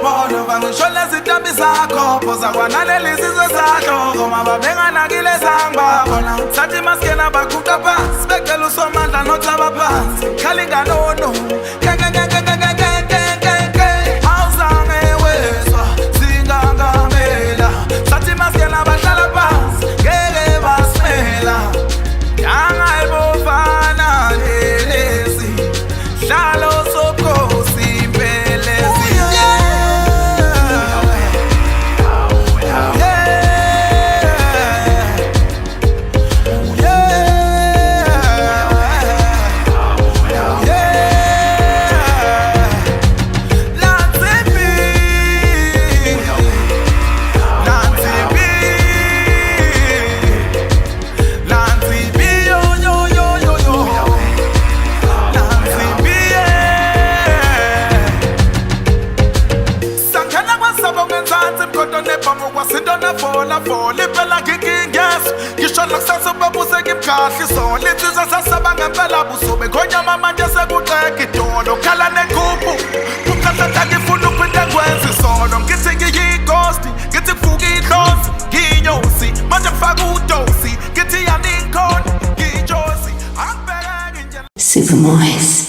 polo vangishola zitambi zakho phoza kwanaleli sizwe sakho ngoma babenganakile sangibabona sathi maskena baguqa phansi becela usomandla nothaba phansi khalinga nono awuzange wezwa singangamela sathi maskena bahlala phansi ngeke basimela yangayibofana lelezi hlalo sobukhosi impelezi Fola impela ngikingezo ngisho nakusasa babuze ngimkhahle isole insizwa sasaba ngempela busobe khonyama manje sekuqeka idolo khala nenkuphu ukhathatha ngifuna uphinde ngwenze isolo ngithi ngiyighost ngithi kuvuka idlozi ngiyinyosi manje ngifaka udosi ngithi yaninkhona ngiyinjosi angibheke nje Super Moist.